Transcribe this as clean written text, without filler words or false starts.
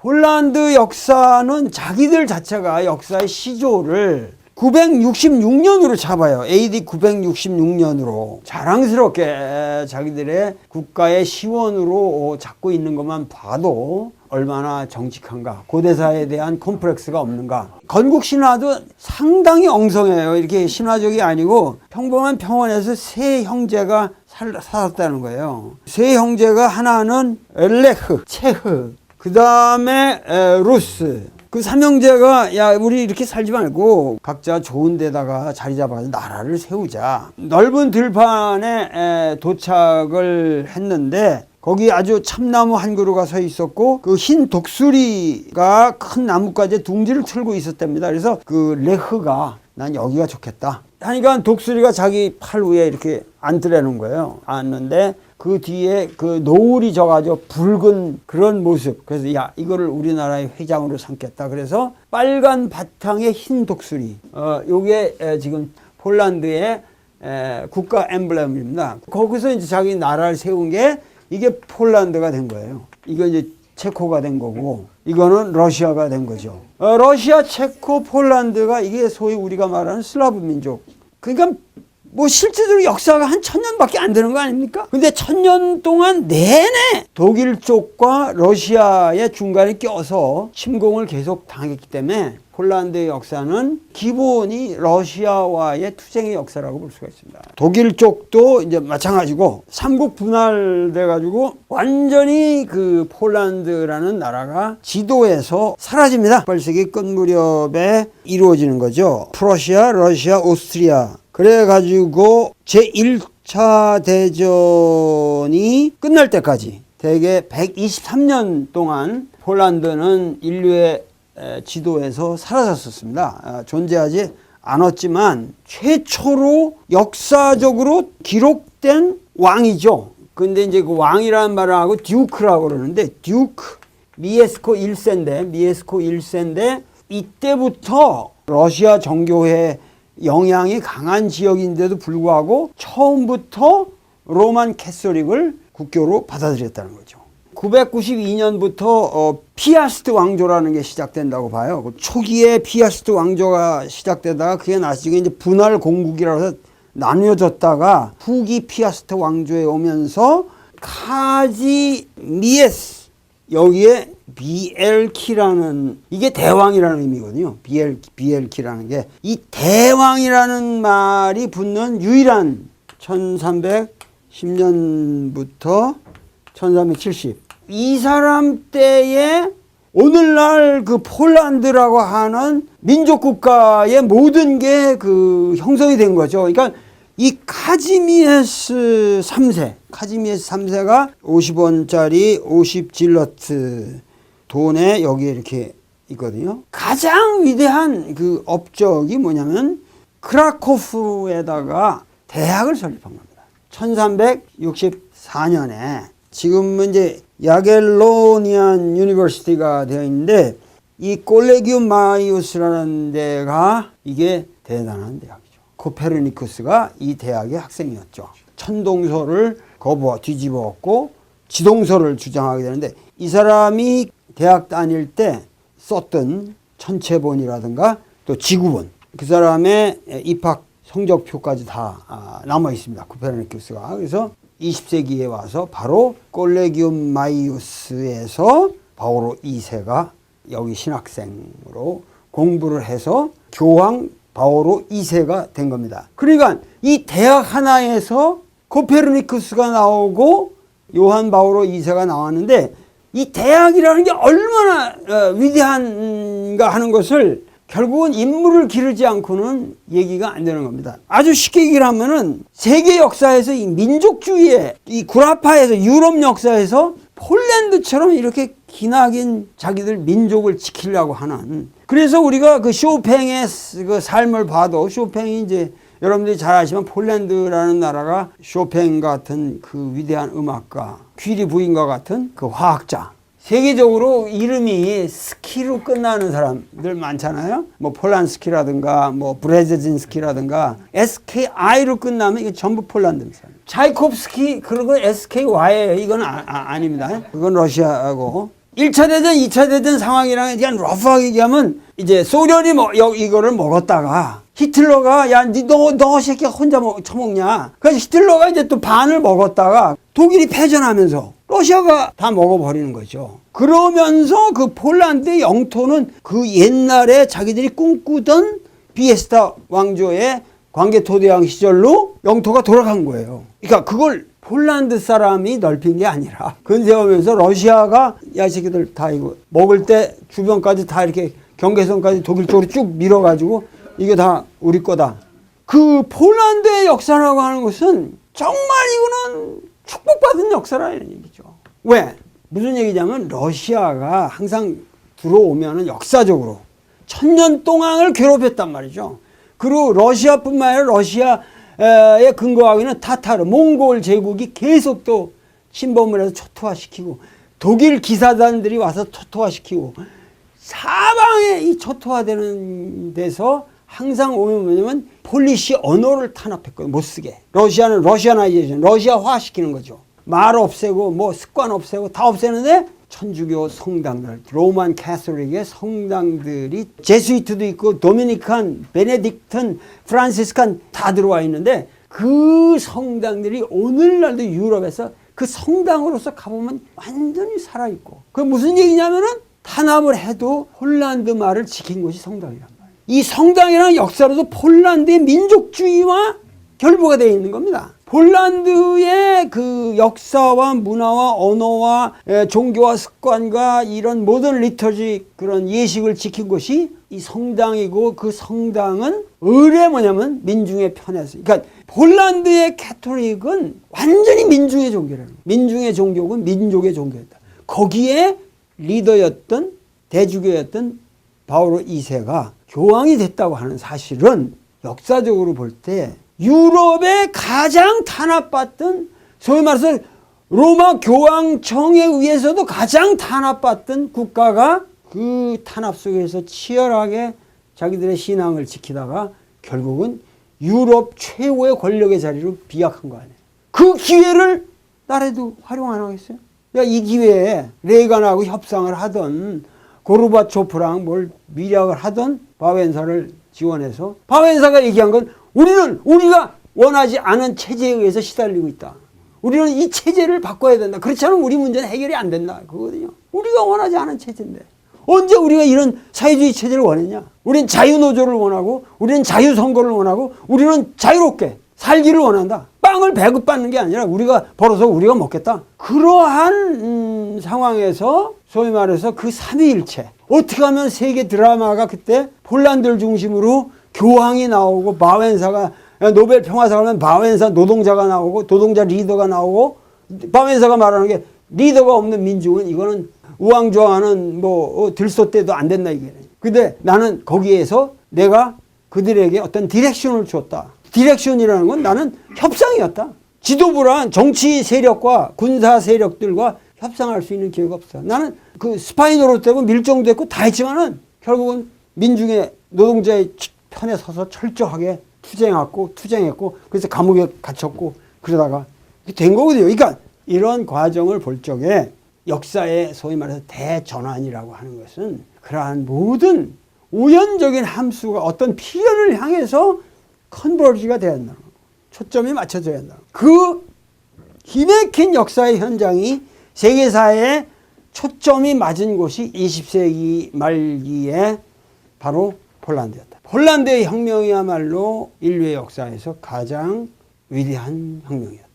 폴란드 역사는 자기들 자체가 역사의 시조를 966년으로 잡아요. AD 966년으로 자랑스럽게 자기들의 국가의 시원으로 잡고 있는 것만 봐도 얼마나 정직한가, 고대사에 대한 콤플렉스가 없는가. 건국 신화도 상당히 엉성해요. 이렇게 신화적이 아니고 평범한 평원에서 세 형제가 살았다는 거예요. 세 형제가 하나는 엘레흐, 체흐, 그 다음에 루스. 그 삼형제가 야 우리 이렇게 살지 말고 각자 좋은 데다가 자리 잡아서 나라를 세우자. 넓은 들판에 도착을 했는데 거기 아주 참나무 한 그루가 서 있었고 그 흰 독수리가 큰 나뭇가지에 둥지를 틀고 있었답니다. 그래서 그 레흐가 난 여기가 좋겠다 하니까 독수리가 자기 팔 위에 이렇게 앉으라는 거예요. 앉는데 그 뒤에 그 노을이 져가지고 붉은 그런 모습. 그래서 야 이거를 우리나라의 회장으로 삼겠다. 그래서 빨간 바탕에 흰 독수리. 요게 지금 폴란드의 국가 엠블렘입니다. 거기서 이제 자기 나라를 세운 게 이게 폴란드가 된 거예요. 이거 이제 체코가 된 거고 이거는 러시아가 된 거죠. 러시아, 체코, 폴란드가 이게 소위 우리가 말하는 슬라브 민족. 그러니까 뭐 실제적으로 역사가 한 1000년밖에 안 되는 거 아닙니까? 근데 1000년 동안 내내 독일 쪽과 러시아의 중간에 껴서 침공을 계속 당했기 때문에 폴란드의 역사는 기본이 러시아와의 투쟁의 역사라고 볼 수가 있습니다. 독일 쪽도 이제 마찬가지고 삼국 분할돼 가지고 완전히 그 폴란드라는 나라가 지도에서 사라집니다. 18세기 끝 무렵에 이루어지는 거죠. 프러시아, 러시아, 오스트리아. 그래가지고 제1차 대전이 끝날 때까지 대개 123년 동안 폴란드는 인류의 지도에서 사라졌었습니다. 존재하지 않았지만 최초로 역사적으로 기록된 왕이죠. 근데 이제 그 왕이라는 말을 하고 듀크라고 그러는데 듀크 미에스코 1세인데 이때부터 러시아 정교회 영향이 강한 지역인데도 불구하고 처음부터 로만 캐서릭을 국교로 받아들였다는 거죠. 992년부터 피아스트 왕조라는 게 시작된다고 봐요. 초기에 피아스트 왕조가 시작되다가 그게 나중에 이제 분할 공국이라고 해서 나뉘어졌다가 후기 피아스트 왕조에 오면서 카지미에스 여기에 비엘키라는 이게 대왕이라는 의미거든요. 비엘키라는 게 이 대왕이라는 말이 붙는 유일한 1310년부터 1370 이 사람 때에 오늘날 그 폴란드라고 하는 민족 국가의 모든 게 그 형성이 된 거죠. 그러니까 이 카지미에스 3세가 50원짜리 50질러트 돈에 여기에 이렇게 있거든요. 가장 위대한 그 업적이 뭐냐면 크라코프에다가 대학을 설립한 겁니다. 1364년에 지금은 이제 야겔로니안 유니버시티가 되어 있는데 이 콜레기움 마이우스라는 데가 이게 대단한 대학이죠. 코페르니쿠스가 이 대학의 학생이었죠. 천동설을 뒤집어엎고 지동설을 주장하게 되는데 이 사람이 대학 다닐 때 썼던 천체본이라든가 또 지구본 그 사람의 입학 성적표까지 다 남아 있습니다. 코페르니쿠스가. 그래서 20세기에 와서 바로 콜레기움 마이우스에서 바오로 2세가 여기 신학생으로 공부를 해서 교황 바오로 2세가 된 겁니다. 그러니까 이 대학 하나에서 코페르니쿠스가 나오고 요한 바오로 2세가 나왔는데 이 대학이라는 게 얼마나 위대한가 하는 것을 결국은 인물을 기르지 않고는 얘기가 안 되는 겁니다. 아주 쉽게 얘기를 하면은 세계 역사에서 이 민족주의의 이 구라파에서 유럽 역사에서 폴란드처럼 이렇게 기나긴 자기들 민족을 지키려고 하는 그래서 우리가 그 쇼팽의 그 삶을 봐도 쇼팽이 이제 여러분들이 잘 아시면 폴란드라는 나라가 쇼팽 같은 그 위대한 음악가 귀리 부인과 같은 그 화학자 세계적으로 이름이 스키로 끝나는 사람들 많잖아요. 뭐 폴란스키라든가 뭐 브레제진스키라든가 SKI로 끝나면 이게 전부 폴란드 사람. 차이콥스키 그런 건 SKY예요. 이건 아닙니다. 그건 러시아고 1차 대전, 2차 대전 상황이랑 그냥 러프하게 얘기하면 이제 소련이 이거를 먹었다가 히틀러가 야, 너 새끼 혼자 처먹냐. 그래서 히틀러가 이제 또 반을 먹었다가 독일이 패전하면서 러시아가 다 먹어버리는 거죠. 그러면서 그 폴란드의 영토는 그 옛날에 자기들이 꿈꾸던 비에스타 왕조의 광개토대왕 시절로 영토가 돌아간 거예요. 그러니까 그걸 폴란드 사람이 넓힌 게 아니라 근세오면서 러시아가 야, 이 새끼들 다 이거 먹을 때 주변까지 다 이렇게 경계선까지 독일 쪽으로 쭉 밀어가지고 이게 다 우리 거다. 그 폴란드의 역사라고 하는 것은 정말 이거는 축복받은 역사라는 얘기죠. 왜? 무슨 얘기냐면 러시아가 항상 들어오면은 역사적으로 1000년 동안을 괴롭혔단 말이죠. 그리고 러시아뿐만 아니라 러시아에 근거하기는 타타르, 몽골 제국이 계속 또 침범을 해서 초토화시키고 독일 기사단들이 와서 초토화시키고 사방에 이 초토화되는 데서 항상 오면 뭐냐면 폴리시 언어를 탄압했거든요. 못 쓰게. 러시아는 러시아나이제이션, 러시아화 시키는 거죠. 말 없애고 뭐 습관 없애고 다 없애는데 천주교 성당들, 로만 캐서릭의 성당들이 제수이트도 있고 도미니칸, 베네딕튼, 프란시스칸 다 들어와 있는데 그 성당들이 오늘날도 유럽에서 그 성당으로서 가보면 완전히 살아있고 그 무슨 얘기냐면은 탄압을 해도 폴란드 말을 지킨 것이 성당이란 말이에요. 이 성당이라는 역사로도 폴란드의 민족주의와 결부가 되어 있는 겁니다. 폴란드의 그 역사와 문화와 언어와 종교와 습관과 이런 모든 리터지 그런 예식을 지킨 것이 이 성당이고 그 성당은 의뢰 뭐냐면 민중의 편에서 그러니까 폴란드의 캐톨릭은 완전히 민중의 종교라는 거예요. 민중의 종교는 민족의 종교였다. 거기에 리더였던 대주교였던 바오로 2세가 교황이 됐다고 하는 사실은 역사적으로 볼 때 유럽의 가장 탄압받던 소위 말해서 로마 교황청에 의해서도 가장 탄압받던 국가가 그 탄압 속에서 치열하게 자기들의 신앙을 지키다가 결국은 유럽 최고의 권력의 자리로 비약한 거 아니에요. 그 기회를 나라도 활용 안 하겠어요? 야, 이 기회에 레이간하고 협상을 하던 고르바초프랑 뭘 밀약을 하던 바웬사를 지원해서 바웬사가 얘기한 건 우리가 원하지 않은 체제에 의해서 시달리고 있다. 우리는 이 체제를 바꿔야 된다. 그렇지 않으면 우리 문제는 해결이 안 된다. 그거거든요. 우리가 원하지 않은 체제인데 언제 우리가 이런 사회주의 체제를 원했냐. 우리는 자유노조를 원하고 우리는 자유선거를 원하고 우리는 자유롭게 살기를 원한다. 빵을 배급받는 게 아니라 우리가 벌어서 우리가 먹겠다. 그러한 상황에서 소위 말해서 그 삼위일체 어떻게 하면 세계 드라마가 그때 폴란드를 중심으로 교황이 나오고 바웬사가 노벨 평화상을 하면 바웬사 노동자가 나오고 노동자 리더가 나오고 바웬사가 말하는 게 리더가 없는 민중은 이거는 우왕좌왕하는 뭐 들소 때도 안 된다 이게. 근데 나는 거기에서 내가 그들에게 어떤 디렉션을 줬다. 디렉션이라는 건 나는 협상이었다. 지도부란 정치 세력과 군사 세력들과 협상할 수 있는 기회가 없어. 나는 그 스파이 노릇되고 밀정됐고 다 했지만은 결국은 민중의 노동자의 편에 서서 철저하게 투쟁했고 그래서 감옥에 갇혔고 그러다가 된 거거든요. 그러니까 이런 과정을 볼 적에 역사의 소위 말해서 대전환이라고 하는 것은 그러한 모든 우연적인 함수가 어떤 필연을 향해서 컨버지가 돼야 한다는 거고 초점이 맞춰져야 한다는 거고 그 기맥힌 역사의 현장이 세계사에 초점이 맞은 곳이 20세기 말기에 바로 폴란드였다. 폴란드의 혁명이야말로 인류의 역사에서 가장 위대한 혁명이었다.